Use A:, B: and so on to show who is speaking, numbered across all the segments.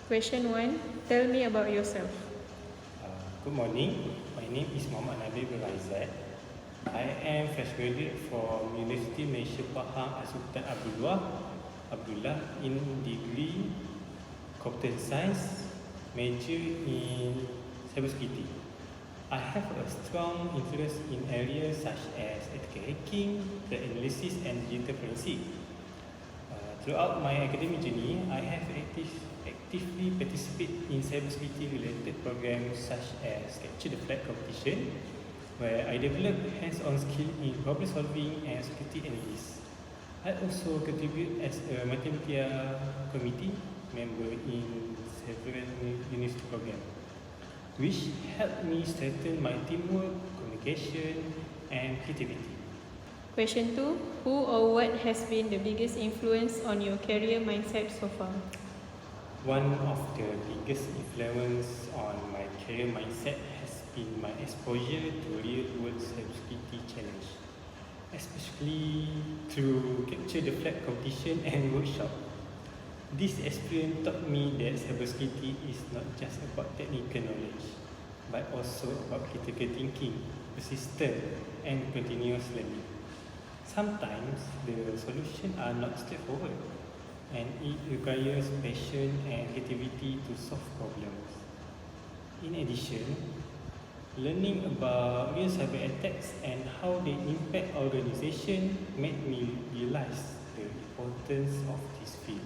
A: Question 1. Tell me about yourself.
B: Good morning. My name is Muhammad Nabil bin Aizat. I am fresh graduate from University Malaysia Pahang Sultan Abdullah in degree Computer Science, major in Cybersecurity. I have a strong interest in areas such as ethical hacking, threat analysis, and digital forensic. Throughout my academic journey, I have actively participated in cybersecurity-related programs such as Capture the Flag competition, where I developed hands-on skill in problem solving and security analysis. I also contribute as a multimedia committee member in several university programs, which helped me strengthen my teamwork, communication, and creativity.
A: Question 2. Who or what has been the biggest influence on your career mindset so far?
B: One of the biggest influence on my career mindset has been my exposure to real-world cybersecurity challenge, especially through Capture the Flag competition and workshop. This experience taught me that cybersecurity is not just about technical knowledge, but also about critical thinking, persistence, and continuous learning. Sometimes the solutions are not straightforward, and it requires passion and creativity to solve problems. In addition, learning about real cyber attacks and how they impact organizations made me realize the importance of this field.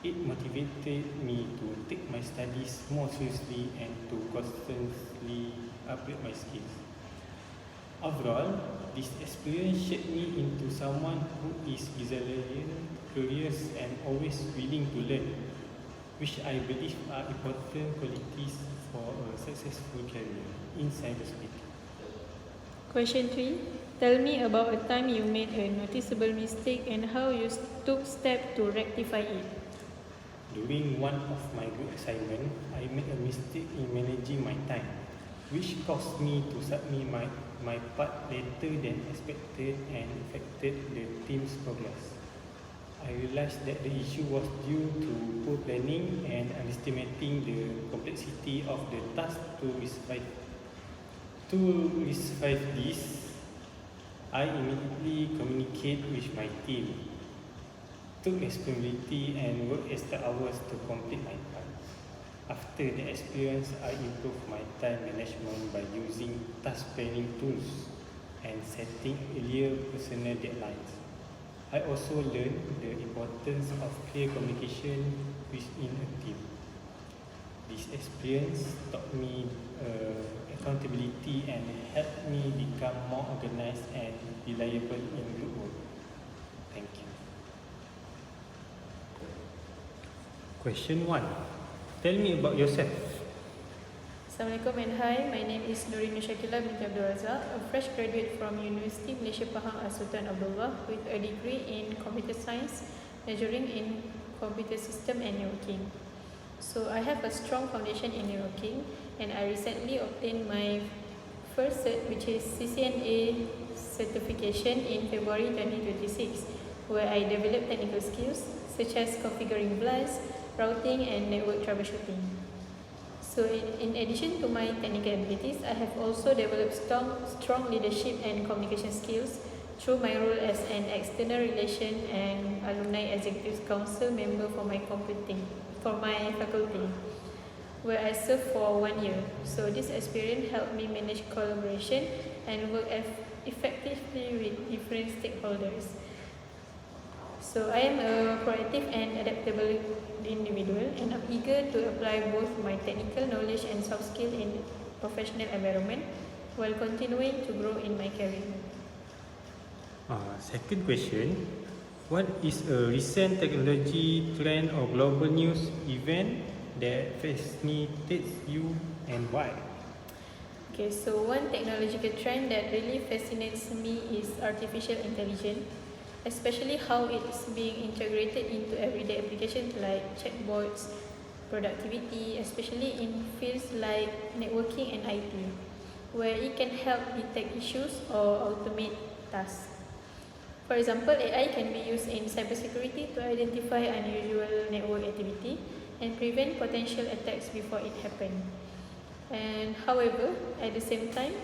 B: It motivated me to take my studies more seriously and to constantly upgrade my skills. Overall, this experience shaped me into someone who is resilient, curious, and always willing to learn, which I believe are important qualities for a successful career in cybersecurity.
A: Question 3. Tell me about a time you made a noticeable mistake and how you took steps to rectify it.
B: During one of my group assignments, I made a mistake in managing my time, which caused me to submit my part later than expected and affected the team's progress. I realized that the issue was due to poor planning and underestimating the complexity of the task to resolve. To resolve this, I immediately communicated with my team, took responsibility and worked extra hours to complete my part. After the experience, I improved my time management by using task planning tools and setting earlier personal deadlines. I also learned the importance of clear communication within a team. This experience taught me accountability and helped me become more organized and reliable in group work. Thank you. Question 1. Tell me about yourself.
A: Assalamualaikum and hi, my name is Nurin Shakila binti Abdul Razak, a fresh graduate from University Malaysia Pahang Sultan Abdullah with a degree in Computer Science, majoring in Computer System and Networking. So I have a strong foundation in networking and I recently obtained my first cert, which is CCNA certification in February 2026, where I developed technical skills such as configuring VLANs, routing and network troubleshooting. So in addition to my technical abilities, I have also developed strong leadership and communication skills through my role as an external relation and alumni executive council member for my faculty, where I served for 1 year. So this experience helped me manage collaboration and work effectively with different stakeholders. So I am a proactive and adaptable individual and I'm eager to apply both my technical knowledge and soft skill in professional environment while continuing to grow in my career.
B: Second question. What is a recent technology trend or global news event that fascinates you and why?
A: Okay, so one technological trend that really fascinates me is artificial intelligence, especially how it's being integrated into everyday applications like chatbots, productivity, especially in fields like networking and IT, where it can help detect issues or automate tasks. For example, AI can be used in cybersecurity to identify unusual network activity and prevent potential attacks before it happens. And however, at the same time,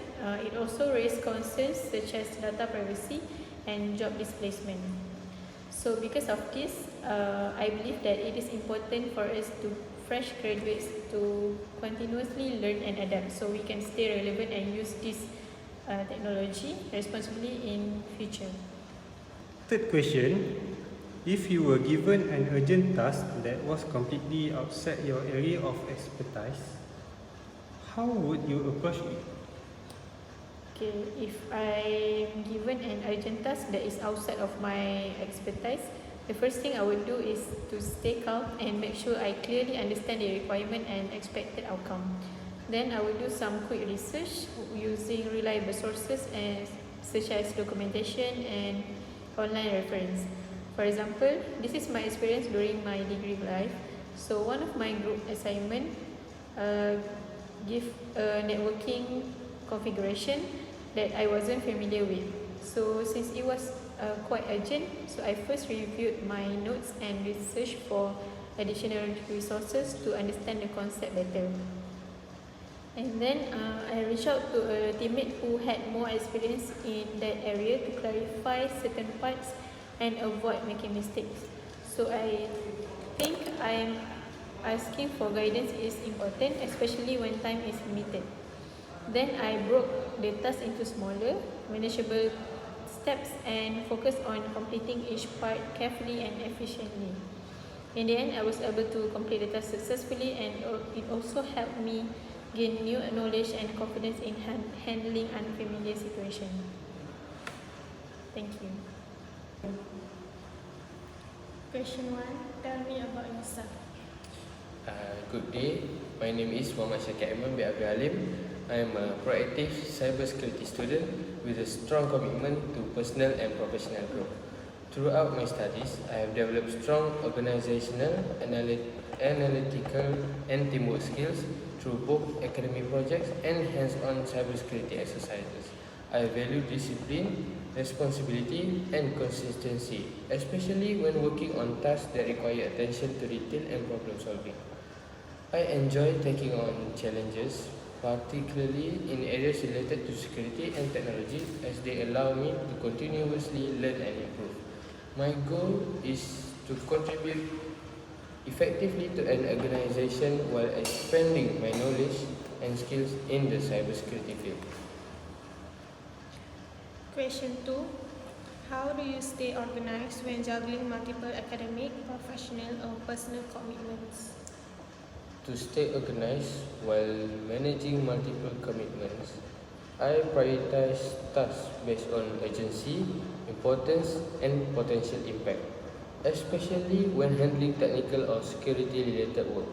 A: it also raised concerns such as data privacy and job displacement. So because of this, I believe that it is important for us to fresh graduates to continuously learn and adapt so we can stay relevant and use this technology responsibly in future.
B: Third question, if you were given an urgent task that was completely outside your area of expertise, how would you approach it?
A: Okay, if I'm given an urgent task that is outside of my expertise, the first thing I would do is to stay calm and make sure I clearly understand the requirement and expected outcome. Then I will do some quick research using reliable sources such as documentation and online reference. For example, this is my experience during my degree life. So one of my group assignment give a networking configuration that I wasn't familiar with. So since it was quite urgent, so I first reviewed my notes and researched for additional resources to understand the concept better. And then I reached out to a teammate who had more experience in that area to clarify certain parts and avoid making mistakes. So I think asking for guidance is important, especially when time is limited. Then I broke the task into smaller, manageable steps and focused on completing each part carefully and efficiently. In the end, I was able to complete the task successfully, and it also helped me gain new knowledge and confidence in handling unfamiliar situations. Thank you.
C: Question 1. Tell me about yourself.
D: Good day. My name is Muhammad Syakir Aiman bin Abdul Halim. I am a proactive cybersecurity student with a strong commitment to personal and professional growth. Throughout my studies, I have developed strong organizational, analytical, and teamwork skills through both academic projects and hands-on cybersecurity exercises. I value discipline, responsibility, and consistency, especially when working on tasks that require attention to detail and problem solving. I enjoy taking on challenges, particularly in areas related to security and technology, as they allow me to continuously learn and improve. My goal is to contribute effectively to an organization while expanding my knowledge and skills in the cybersecurity field.
C: Question 2. How do you stay organized when juggling multiple academic, professional, or personal commitments?
D: To stay organized while managing multiple commitments, I prioritize tasks based on urgency, importance, and potential impact, especially when handling technical or security-related work.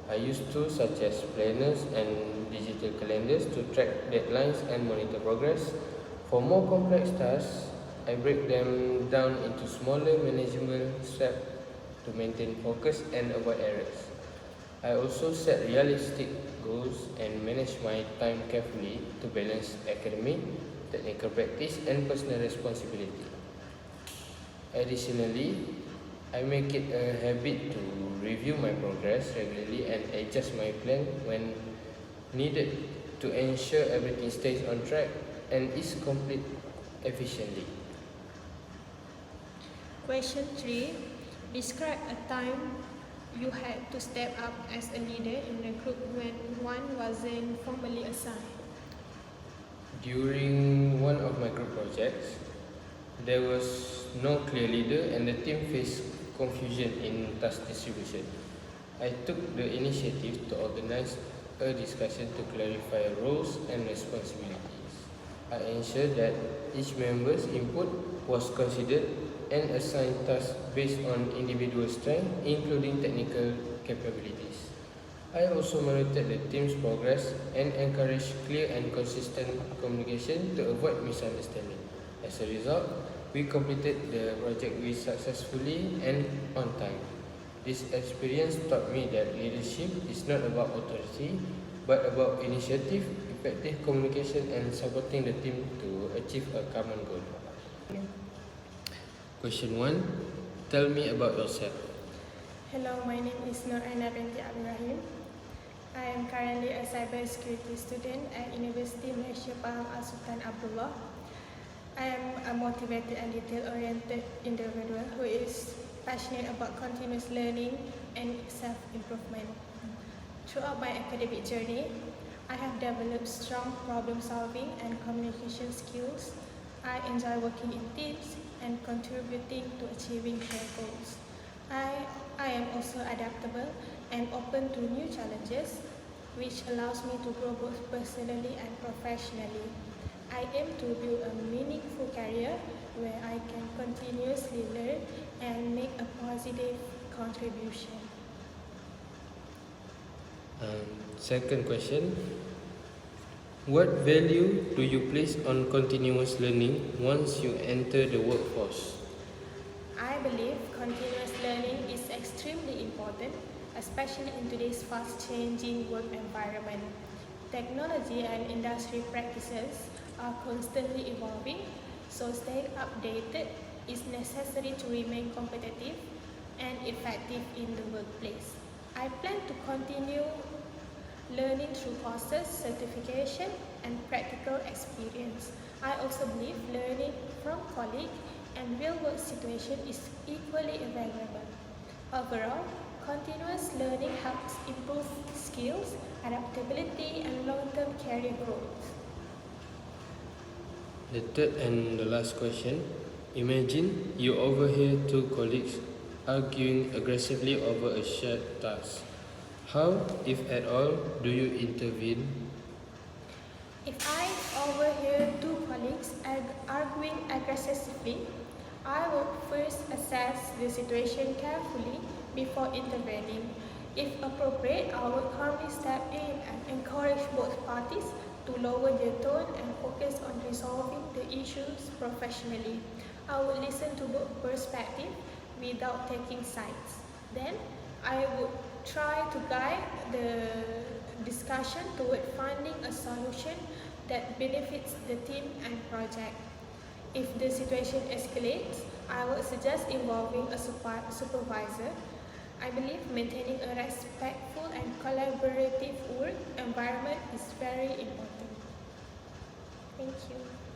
D: I use tools such as planners and digital calendars to track deadlines and monitor progress. For more complex tasks, I break them down into smaller manageable steps to maintain focus and avoid errors. I also set realistic goals and manage my time carefully to balance academic, technical practice, and personal responsibility. Additionally, I make it a habit to review my progress regularly and adjust my plan when needed to ensure everything stays on track and is complete efficiently.
C: Question 3. Describe a time you had to step up as a leader in the group when one wasn't formally assigned.
D: During one of my group projects, there was no clear leader and the team faced confusion in task distribution. I took the initiative to organize a discussion to clarify roles and responsibilities. I ensured that each member's input was considered and assigned tasks based on individual strengths, including technical capabilities. I also monitored the team's progress and encouraged clear and consistent communication to avoid misunderstanding. As a result, we completed the project successfully and on time. This experience taught me that leadership is not about authority, but about initiative, effective communication, and supporting the team to achieve a common goal. Question 1. Tell me about yourself.
E: Hello, my name is Nur Aina binti Abdurrahim. I am currently a cybersecurity student at University Malaysia Pahang Sultan Abdullah. I am a motivated and detail-oriented individual who is passionate about continuous learning and self-improvement. Throughout my academic journey, I have developed strong problem-solving and communication skills. I enjoy working in teams and contributing to achieving shared goals. I am also adaptable and open to new challenges, which allows me to grow both personally and professionally. I aim to build a meaningful career where I can continuously learn and make a positive contribution.
D: Second question. What value do you place on continuous learning once you enter the workforce?
E: I believe continuous learning is extremely important, especially in today's fast-changing work environment. Technology and industry practices are constantly evolving, so staying updated is necessary to remain competitive and effective in the workplace. I plan to continue learning through courses, certification, and practical experience. I also believe learning from colleagues and real-world situation is equally valuable. Overall, continuous learning helps improve skills, adaptability, and long-term career growth.
D: The third and the last question. Imagine you overhear two colleagues arguing aggressively over a shared task. How, if at all, do you intervene?
E: If I overhear two colleagues arguing aggressively, I will first assess the situation carefully before intervening. If appropriate, I will calmly step in and encourage both parties to lower their tone and focus on resolving the issues professionally. I will listen to both perspectives without taking sides. Then, I would try to guide the discussion toward finding a solution that benefits the team and project. If the situation escalates, I would suggest involving a supervisor. I believe maintaining a respectful and collaborative work environment is very important. Thank you.